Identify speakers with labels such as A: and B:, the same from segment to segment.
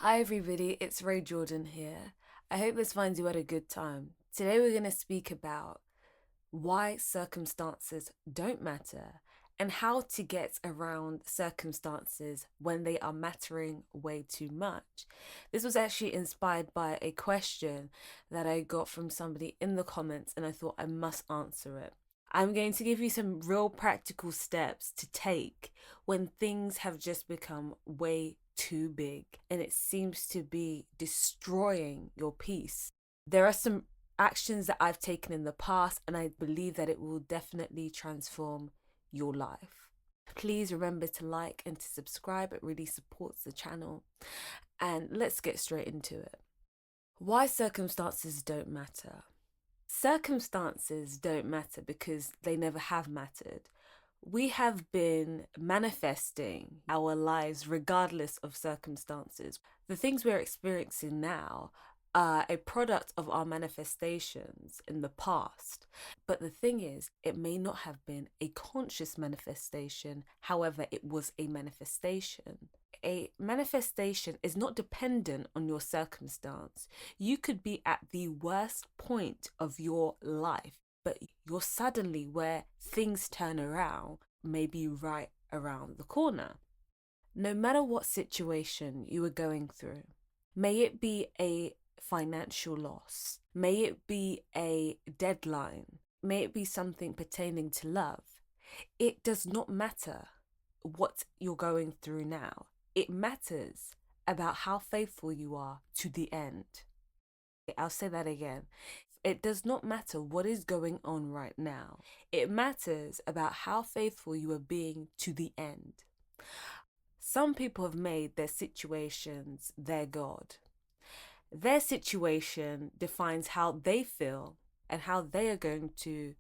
A: Hi everybody, it's Ray Jordan here. I hope this finds you at a good time. Today we're going to speak about why circumstances don't matter and how to get around circumstances when they are mattering way too much. This was actually inspired by a question that I got from somebody in the comments and I thought I must answer it. I'm going to give you some real practical steps to take when things have just become way too big and it seems to be destroying your peace. There are some actions that I've taken in the past, and I believe that it will definitely transform your life. Please remember to like and to subscribe, it really supports the channel. And let's get straight into it. Why circumstances don't matter. Circumstances don't matter because they never have mattered. We have been manifesting our lives regardless of circumstances. The things we're experiencing now are a product of our manifestations in the past. But the thing is, it may not have been a conscious manifestation, however, it was a manifestation. A manifestation is not dependent on your circumstance. You could be at the worst point of your life, but you're suddenly where things turn around, maybe right around the corner. No matter what situation you are going through, may it be a financial loss, may it be a deadline, may it be something pertaining to love, it does not matter what you're going through now. It matters about how faithful you are to the end. I'll say that again. It does not matter what is going on right now. It matters about how faithful you are being to the end. Some people have made their situations their God. Their situation defines how they feel and how they are going to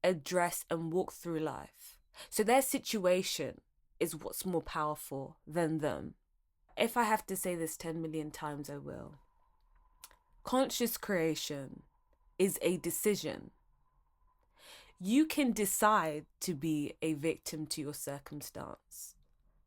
A: address and walk through life. So their situation is what's more powerful than them. If I have to say this 10 million times, I will. Conscious creation is a decision. You can decide to be a victim to your circumstance.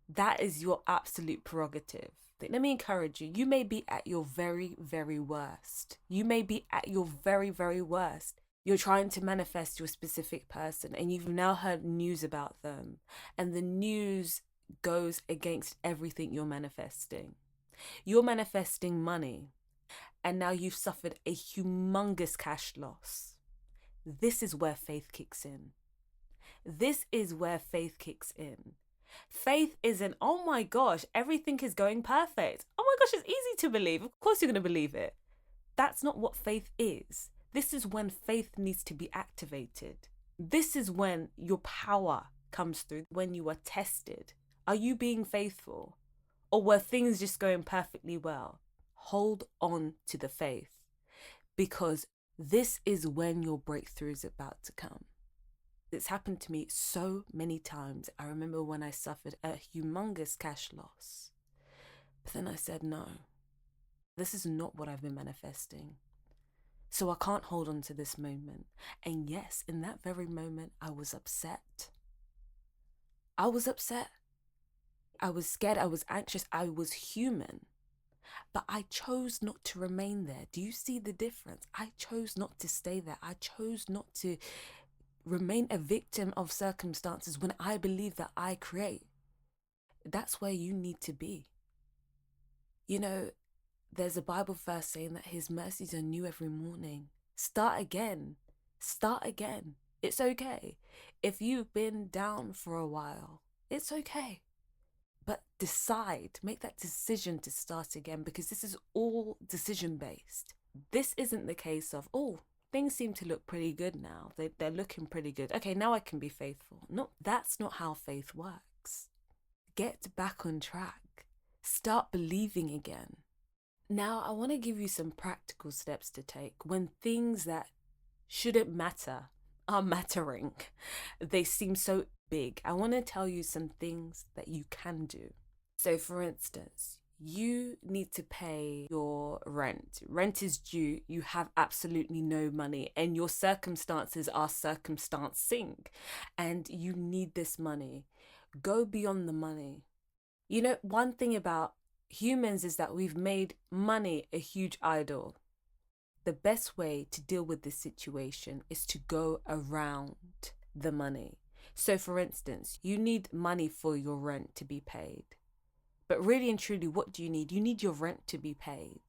A: That is your absolute prerogative. Let me encourage you. You may be at your very, very worst. You may be at your very, very worst. You're trying to manifest your specific person and you've now heard news about them. And the news goes against everything you're manifesting. You're manifesting money and now you've suffered a humongous cash loss. This is where faith kicks in. This is where faith kicks in. Faith isn't, oh my gosh, everything is going perfect. Oh my gosh, it's easy to believe. Of course you're going to believe it. That's not what faith is. This is when faith needs to be activated. This is when your power comes through, when you are tested. Are you being faithful? Or were things just going perfectly well? Hold on to the faith because this is when your breakthrough is about to come. It's happened to me so many times. I remember when I suffered a humongous cash loss. But then I said, no, this is not what I've been manifesting. So I can't hold on to this moment. And yes, in that very moment, I was upset. I was upset. I was scared. I was anxious. I was human. But I chose not to remain there. Do you see the difference? I chose not to stay there. I chose not to remain a victim of circumstances when I believe that I create. That's where you need to be. You know, there's a Bible verse saying that his mercies are new every morning. Start again. Start again. It's okay. If you've been down for a while, it's okay. But decide, make that decision to start again because this is all decision based. This isn't the case of, oh, things seem to look pretty good now. They're looking pretty good. Okay, now I can be faithful. No, that's not how faith works. Get back on track. Start believing again. Now, I want to give you some practical steps to take when things that shouldn't matter are mattering. They seem so big. I want to tell you some things that you can do. So, for instance, you need to pay your rent. Rent is due. You have absolutely no money, and your circumstances are circumstancing, and you need this money. Go beyond the money. You know, one thing about humans is that we've made money a huge idol. The best way to deal with this situation is to go around the money. So for instance, you need money for your rent to be paid. But really and truly, what do you need? You need your rent to be paid.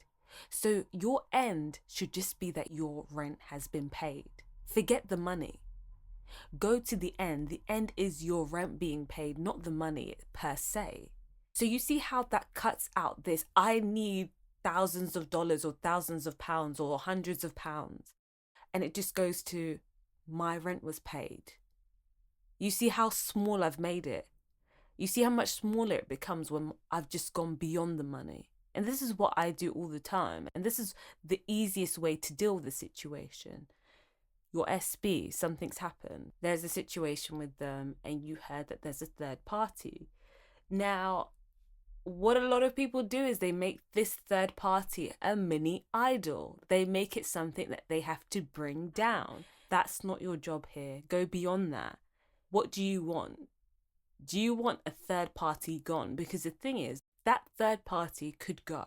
A: So your end should just be that your rent has been paid. Forget the money. Go to the end. The end is your rent being paid, not the money per se. So you see how that cuts out this, I need thousands of dollars or thousands of pounds or hundreds of pounds. And it just goes to, my rent was paid. You see how small I've made it. You see how much smaller it becomes when I've just gone beyond the money. And this is what I do all the time. And this is the easiest way to deal with the situation. Your SB, something's happened. There's a situation with them and you heard that there's a third party. Now, what a lot of people do is they make this third party a mini idol. They make it something that they have to bring down. That's not your job here. Go beyond that. What do you want? Do you want a third party gone? Because the thing is, that third party could go,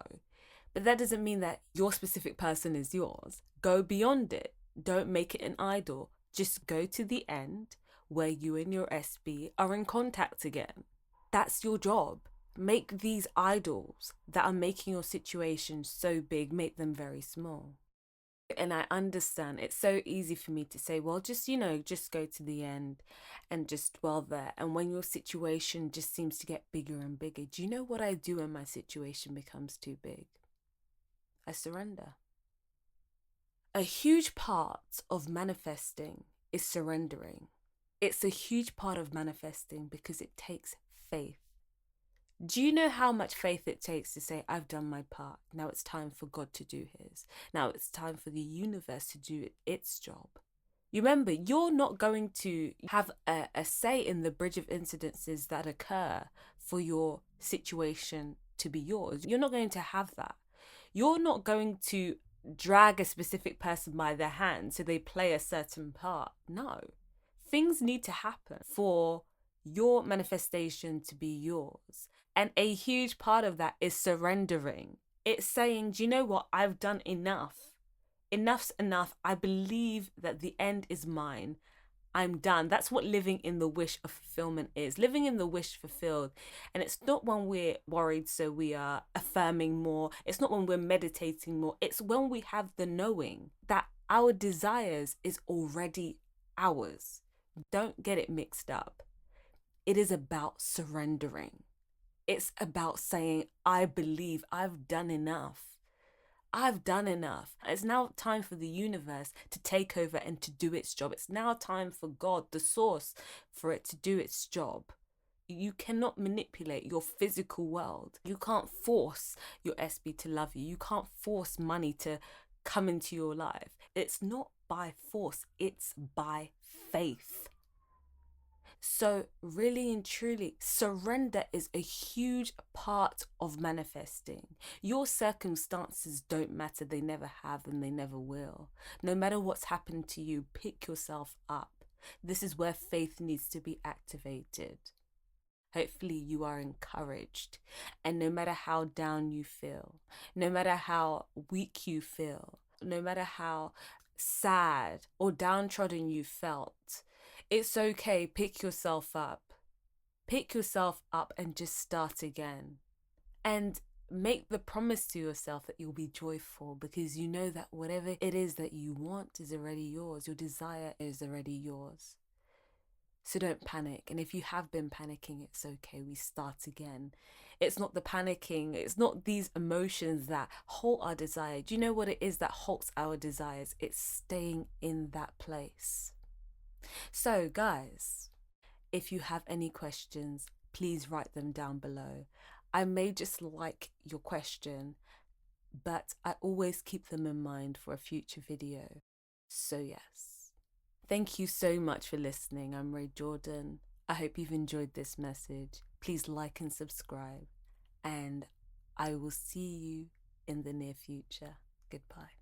A: but that doesn't mean that your specific person is yours. Go beyond it. Don't make it an idol. Just go to the end where you and your SB are in contact again. That's your job. Make these idols that are making your situation so big, make them very small. And I understand it's so easy for me to say, well, just go to the end and just dwell there. And when your situation just seems to get bigger and bigger, do you know what I do when my situation becomes too big? I surrender. A huge part of manifesting is surrendering. It's a huge part of manifesting because it takes faith. Do you know how much faith it takes to say, I've done my part, now it's time for God to do his. Now it's time for the universe to do its job. You remember, you're not going to have a say in the bridge of incidences that occur for your situation to be yours. You're not going to have that. You're not going to drag a specific person by their hand so they play a certain part. No. Things need to happen for your manifestation to be yours. And a huge part of that is surrendering. It's saying, do you know what? I've done enough. Enough's enough. I believe that the end is mine. I'm done. That's what living in the wish of fulfillment is. Living in the wish fulfilled. And it's not when we're worried, so we are affirming more. It's not when we're meditating more. It's when we have the knowing that our desires is already ours. Don't get it mixed up. It is about surrendering. It's about saying, I believe I've done enough. I've done enough. It's now time for the universe to take over and to do its job. It's now time for God, the source, for it to do its job. You cannot manipulate your physical world. You can't force your SB to love you. You can't force money to come into your life. It's not by force, it's by faith. So really and truly, surrender is a huge part of manifesting. Your circumstances don't matter. They never have and they never will. No matter what's happened to you, pick yourself up. This is where faith needs to be activated. Hopefully you are encouraged. And no matter how down you feel, no matter how weak you feel, no matter how sad or downtrodden you felt, it's okay. Pick yourself up. Pick yourself up and just start again. And make the promise to yourself that you'll be joyful, because you know that whatever it is that you want is already yours. Your desire is already yours. So don't panic. And if you have been panicking, it's okay. We start again. It's not the panicking. It's not these emotions that halt our desire. Do you know what it is that halts our desires? It's staying in that place. So guys, if you have any questions, please write them down below. I may just like your question, but I always keep them in mind for a future video. So yes, thank you so much for listening. I'm Ray Jordan. I hope you've enjoyed this message. Please like and subscribe, and I will see you in the near future. Goodbye.